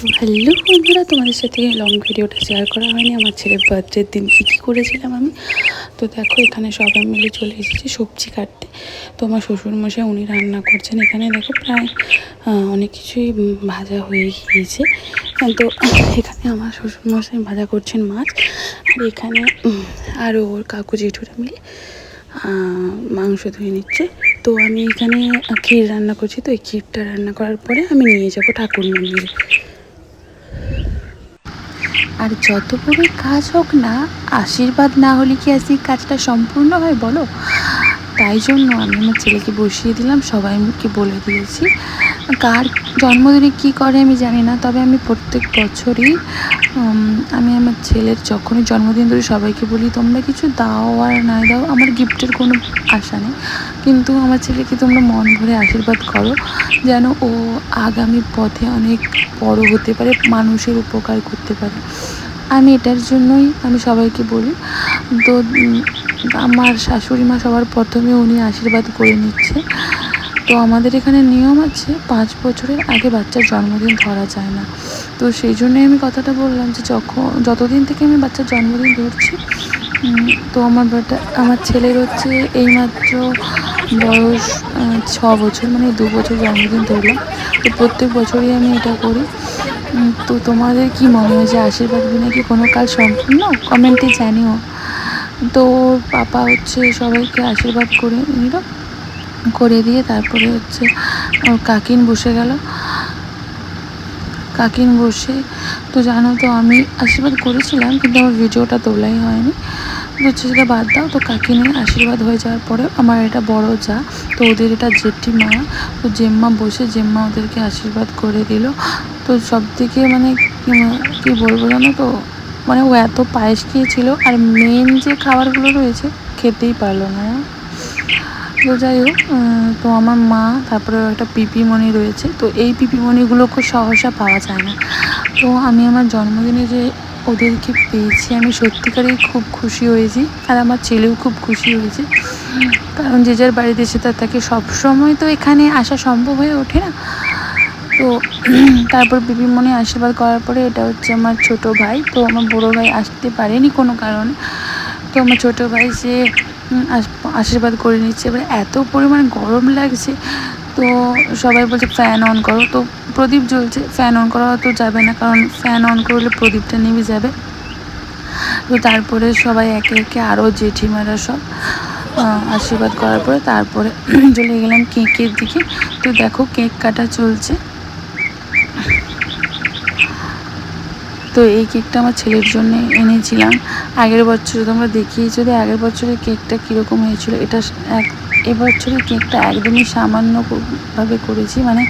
তো হ্যালো বন্ধুরা, তোমাদের সাথে লং ভিডিওটা শেয়ার করা হয়নি। আমার ছেলের বার্থডের দিন কী করেছিলাম আমি। তো দেখো এখানে সবাই মিলে চলে এসেছি সবজি কাটতে। তো আমার শ্বশুরমশাই উনি রান্না করছেন। এখানে দেখো প্রায় অনেক কিছুই ভাজা হয়ে গিয়েছে। তো এখানে আমার শ্বশুরমশাই ভাজা করছেন মাছ, আর এখানে আরও ওর কাকু জেঠুরা মিলে মাংস ধুয়ে নিচ্ছে। তো আমি এখানে ক্ষীর রান্না করছি। তো এই ক্ষীরটা রান্না করার পরে আমি নিয়ে যাবো ঠাকুর মন্দিরে। আর যত বড় কাজ হোক না, আশীর্বাদ না হলে কি আজকে কাজটা সম্পূর্ণ হয় বলো। তাই জন্য আমি আমার ছেলেকে বসিয়ে দিলাম, সবাইকে বলে দিয়েছি। কার জন্মদিনে কী করে আমি জানি না, তবে আমি প্রত্যেক বছরই আমি আমার ছেলের যখনই জন্মদিন ধরে সবাইকে বলি তোমরা কিছু দাও আর না দাও, আমার গিফটের কোনো আশা নেই, কিন্তু আমার ছেলেকে তোমরা মন ভরে আশীর্বাদ করো যেন ও আগামী পথে অনেক বড় হতে পারে, মানুষের উপকার করতে পারে। আমি এটার জন্যই আমি সবাইকে বলি। তো আমার শাশুড়ি মা সবার প্রথমে উনি আশীর্বাদ করে নিচ্ছে। তো আমাদের এখানে নিয়ম আছে 5 বছরের আগে বাচ্চার জন্মদিন ধরা যায় না। তো সেই জন্যই আমি কথাটা বললাম যে যতদিন থেকে আমি বাচ্চার জন্মদিন ধরছি, তো আমার ছেলের হচ্ছে এইমাত্র বয়স 6 বছর, মানে 2 বছর জন্মদিন ধরলাম। তো প্রত্যেক বছরই আমি এটা করি। তো তোমাদের কি মনে হয় যে আশীর্বাদ বিনা কি কোনো কাজ সম্পূর্ণ? কমেন্টে জানিও। তো পাপা হচ্ছে সবাইকে আশীর্বাদ করে নিল, করে দিয়ে তারপরে হচ্ছে ওর কাকিন বসে গেল। কাকিন বসে তো জানো তো আমি আশীর্বাদ করেছিলাম, কিন্তু আমার ভিডিওটা তোলাই হয়নি। তো সেটা বাদ দাও। তো কাকিনের আশীর্বাদ হয়ে যাওয়ার পরে আমার এটা বড় যা, তো ওদের এটা জেঠিমা, তো জেম্মা বসে জেম্মা ওদেরকে আশীর্বাদ করে দিল। তো সব থেকে মানে কী বলবো জানো তো, মানে ও এত পায়েস খেয়েছিল, আর মেন যে খাবারগুলো রয়েছে খেতেই পারলো না। তো যাই হোক, তো আমার মা, তারপরে একটা পিপিমণি রয়েছে। তো এই পিপিমণিগুলো খুব সহসা পাওয়া যায় না। তো আমি আমার জন্মদিনে যে ওদেরকে পেয়েছি, আমি সত্যিকারেই খুব খুশি হয়েছি, আর আমার ছেলেও খুব খুশি হয়েছে। কারণ যে যার বাড়িতে সে তার থাকে, সবসময় তো এখানে আসা সম্ভব হয়ে ওঠে না। তো তারপর পিপিমণি আশীর্বাদ করার পরে এটা হচ্ছে আমার ছোট ভাই। তো আমার বড়ো ভাই আসতে পারেনি কোনো কারণে। তো আমার ছোটো ভাই সে আশীর্বাদ করে নিচ্ছে। এবার এত পরিমাণ গরম লাগছে, তো সবাই বলছে ফ্যান অন করো। তো প্রদীপ জ্বলছে, ফ্যান অন করা তো যাবে না, কারণ ফ্যান অন করলে প্রদীপটা নিভে যাবে। তো তারপরে সবাই একে একে আরও জেঠিমারা সব আশীর্বাদ করার পরে তারপরে চলে গেলাম কেকের দিকে। তো দেখো কেক কাটা চলছে। তো এই কেকটা আমার ছেলের জন্য এনেছিলাম আগের বছরে, তোমরা দেখিয়েছো যে আগের বছরের কেকটা কীরকম হয়েছিল। এবছরের কেকটা একদমই সামান্যভাবে করেছি, মানে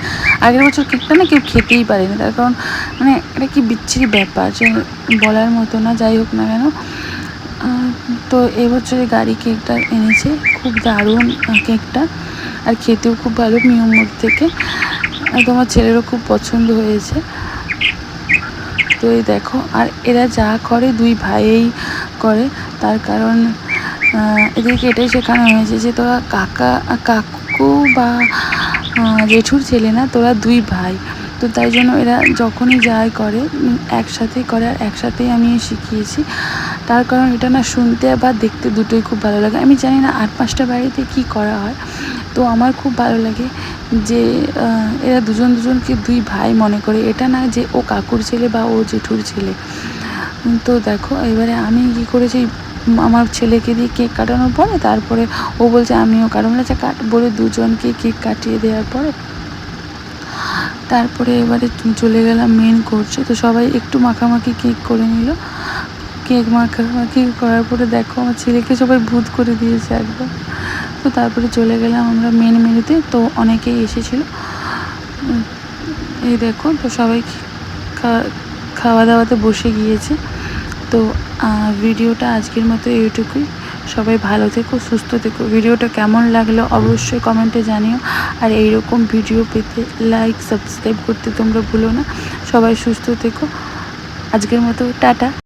আগের বছর কেকটা না কেউ খেতেই পারেনি, তার কারণ মানে এটা কি বিচ্ছিরি ব্যাপার যে বলার মতো না। যাই হোক না কেন, তো এবছরে গাড়ি কেকটা এনেছে, খুব দারুণ কেকটা, আর খেতেও খুব ভালো মিয়মোর থেকে। তোমার ছেলেরও খুব পছন্দ হয়েছে। তো এই দেখো, আর এরা যা করে দুই ভাইয়েই করে, তার কারণ এদেরকে এটাই শেখানো হয়েছে যে তোরা কাকু বা জেঠুর ছেলে না, তোরা দুই ভাই। তো তাই জন্য এরা যখনই যাই করে একসাথেই করে, আর একসাথেই আমি শিখিয়েছি। তার কারণ এটা না শুনতে বা দেখতে দুটোই খুব ভালো লাগে। আমি জানি না 8-5টা বাড়িতে কী করা হয়, তো আমার খুব ভালো লাগে যে এরা দুজনকে দুই ভাই মনে করে, এটা না যে ও কাকুর ছেলে বা ও জেঠুর ছেলে। তো দেখো এবারে আমি কী করেছি, আমার ছেলেকে দিয়ে কেক কাটানোর পরে তারপরে ও বলছে আমিও কাটবো, না কাট বলে দুজনকে কেক কাটিয়ে দেওয়ার পরে তারপরে এবারে চলে গেলাম মেন কোর্সে। তো সবাই একটু মাখামাখি কেক করে নিল। কেক মাখামাখি করার পরে দেখো আমার ছেলেকে সবাই ভূত করে দিয়েছে একদম। তো তারপরে চলে গেলাম আমরা মেন মেনুতে। তো অনেকেই এসেছিলো, এই দেখো। তো সবাই খাওয়া দাওয়াতে বসে গিয়েছে। তো ভিডিওটা আজকের মতো এইটুকুই। সবাই ভালো থেকো, সুস্থ থেকো। ভিডিওটা কেমন লাগলো অবশ্যই কমেন্টে জানিও, আর এইরকম ভিডিও পেতে লাইক সাবস্ক্রাইব করতে তোমরা ভুলো না। সবাই সুস্থ থেকো। আজকের মতো টাটা।